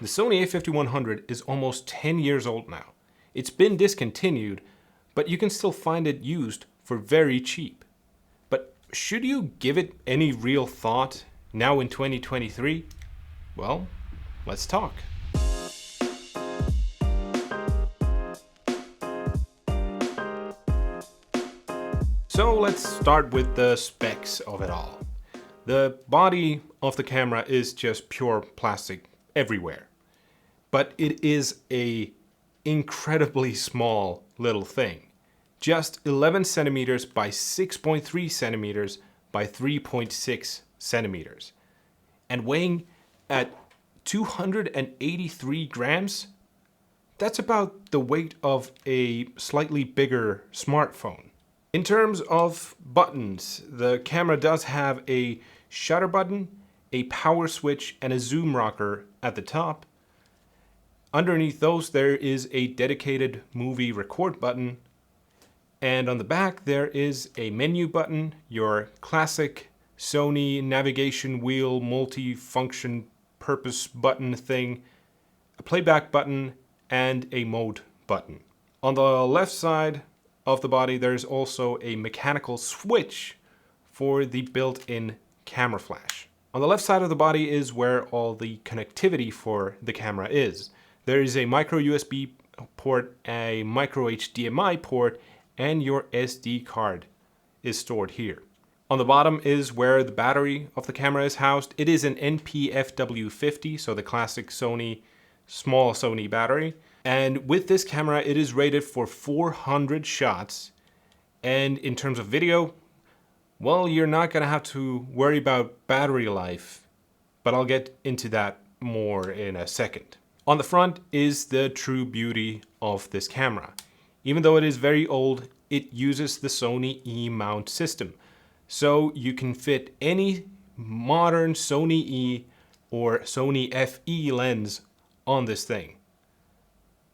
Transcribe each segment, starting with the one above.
The Sony a5100 is almost 10 years old now. It's been discontinued, but you can still find it used for very cheap. But should you give it any real thought now in 2023? Well, let's talk. So let's start with the specs of it all. The body of the camera is just pure plastic everywhere. But it is a incredibly small little thing. Just 11 centimeters by 6.3 centimeters by 3.6 centimeters. And weighing at 283 grams, that's about the weight of a slightly bigger smartphone. In terms of buttons, the camera does have a shutter button, a power switch, and a zoom rocker at the top. Underneath those, there is a dedicated movie record button. And on the back, there is a menu button, your classic Sony navigation wheel multi-function purpose button thing, a playback button, and a mode button. On the left side of the body, there's also a mechanical switch for the built-in camera flash. On the left side of the body is where all the connectivity for the camera is. There is a micro USB port, a micro HDMI port, and your SD card is stored here. On the bottom is where the battery of the camera is housed. It is an NP-FW50, so the classic Sony, small Sony battery. And with this camera, it is rated for 400 shots. And in terms of video, well, you're not gonna have to worry about battery life, but I'll get into that more in a second. On the front is the true beauty of this camera. Even though it is very old, it uses the Sony E-mount system. So you can fit any modern Sony E or Sony FE lens on this thing.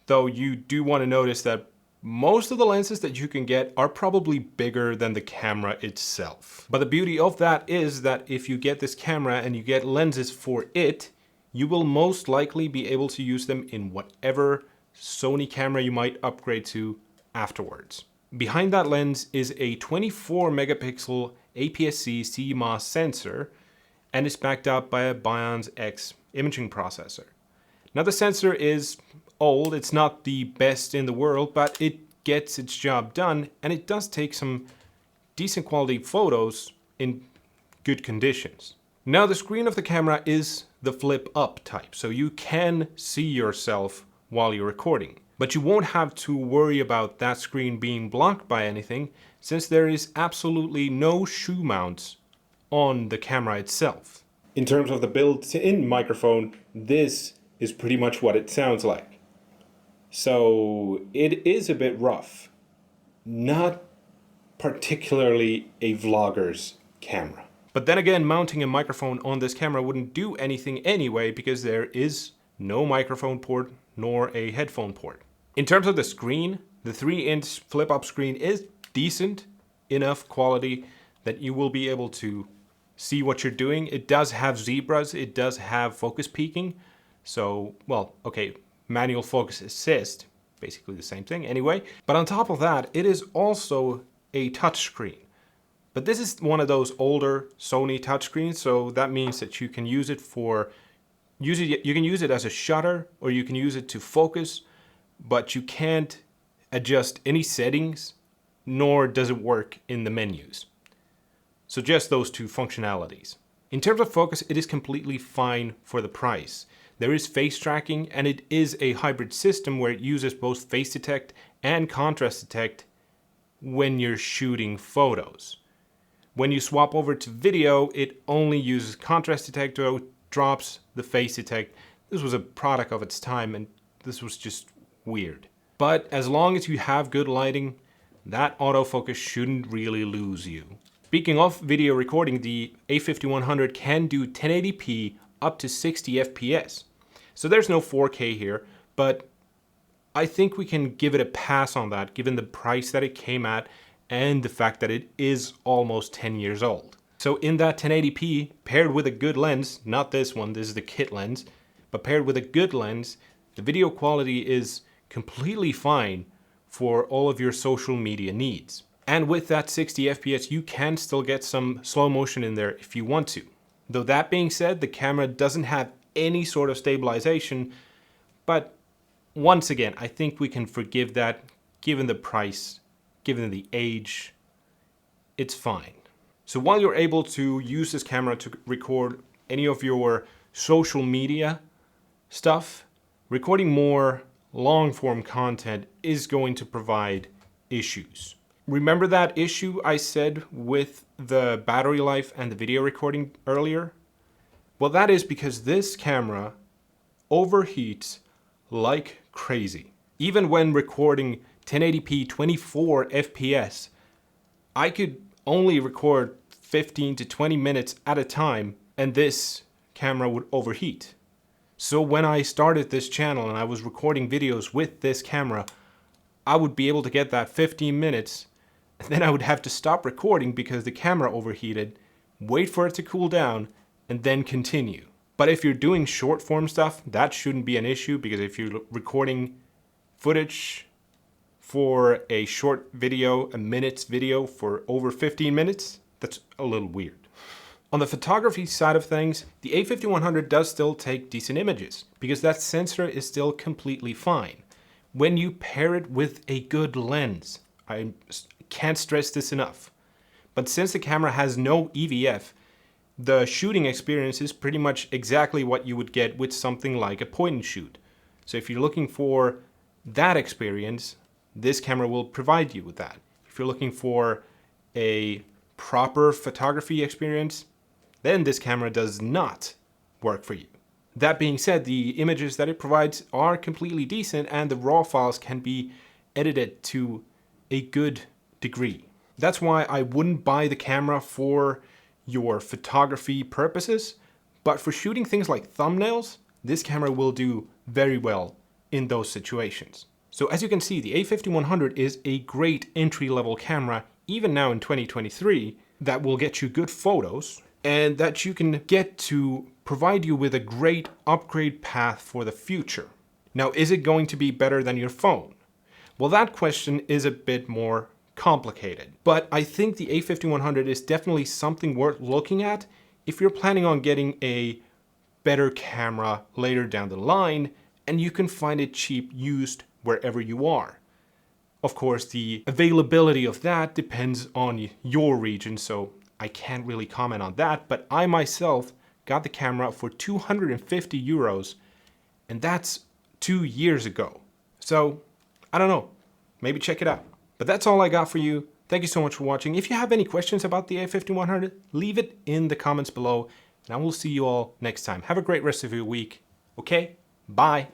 Though you do want to notice that most of the lenses that you can get are probably bigger than the camera itself. But the beauty of that is that if you get this camera and you get lenses for it, you will most likely be able to use them in whatever Sony camera you might upgrade to afterwards. Behind that lens is a 24 megapixel APS-C CMOS sensor, and it's backed up by a Bionz X imaging processor. Now the sensor is old, it's not the best in the world, but it gets its job done, and it does take some decent quality photos in good conditions. Now the screen of the camera is the flip up type, so you can see yourself while you're recording. But you won't have to worry about that screen being blocked by anything, since there is absolutely no shoe mounts on the camera itself. In terms of the built-in microphone, this is pretty much what it sounds like. So it is a bit rough. Not particularly a vlogger's camera. But then again, mounting a microphone on this camera wouldn't do anything anyway because there is no microphone port nor a headphone port. In terms of the screen, the 3-inch flip-up screen is decent enough quality that you will be able to see what you're doing. It does have zebras, it does have focus peaking. So, well, okay, manual focus assist, basically the same thing anyway. But on top of that, it is also a touchscreen. But this is one of those older Sony touchscreens, so that means that you can use it you can use it as a shutter, or you can use it to focus, but you can't adjust any settings, nor does it work in the menus. So just those two functionalities. In terms of focus, it is completely fine for the price. There is face tracking, and it is a hybrid system where it uses both face detect and contrast detect when you're shooting photos. When you swap over to video, it only uses contrast detect, or drops the face detect. This was a product of its time, and this was just weird. But as long as you have good lighting, that autofocus shouldn't really lose you. Speaking of video recording, the A5100 can do 1080p up to 60 FPS. So there's no 4K here, but I think we can give it a pass on that given the price that it came at and the fact that it is almost 10 years old. So in that 1080p, paired with a good lens, not this one, this is the kit lens, but paired with a good lens, the video quality is completely fine for all of your social media needs. And with that 60 FPS, you can still get some slow motion in there if you want to. Though that being said, the camera doesn't have any sort of stabilization, but once again, I think we can forgive that given the price, given the age, it's fine. So while you're able to use this camera to record any of your social media stuff, recording more long form content is going to provide issues. Remember that issue I said with the battery life and the video recording earlier? Well, that is because this camera overheats like crazy. Even when recording 1080p 24 FPS, I could only record 15 to 20 minutes at a time, and this camera would overheat. So when I started this channel and I was recording videos with this camera, I would be able to get that 15 minutes, and then I would have to stop recording because the camera overheated, wait for it to cool down, and then continue. But if you're doing short form stuff, that shouldn't be an issue, because if you're recording footage for a short video, a minute's video for over 15 minutes, that's a little weird. On the photography side of things, the a5100 does still take decent images because that sensor is still completely fine. When you pair it with a good lens, I can't stress this enough, but since the camera has no EVF, the shooting experience is pretty much exactly what you would get with something like a point and shoot. So if you're looking for that experience, this camera will provide you with that. If you're looking for a proper photography experience, then this camera does not work for you. That being said, the images that it provides are completely decent, and the raw files can be edited to a good degree. That's why I wouldn't buy the camera for your photography purposes, but for shooting things like thumbnails, this camera will do very well in those situations. So as you can see, the a5100 is a great entry-level camera, even now in 2023, that will get you good photos and that you can get to provide you with a great upgrade path for the future. Now, is it going to be better than your phone? Well, that question is a bit more complicated, but I think the a5100 is definitely something worth looking at if you're planning on getting a better camera later down the line, and you can find it cheap used wherever you are. Of course, the availability of that depends on your region, so I can't really comment on that, but I myself got the camera for 250 euros, and that's 2 years ago. So, I don't know, maybe check it out. But that's all I got for you. Thank you so much for watching. If you have any questions about the a5100, leave it in the comments below, and I will see you all next time. Have a great rest of your week. Okay? Bye.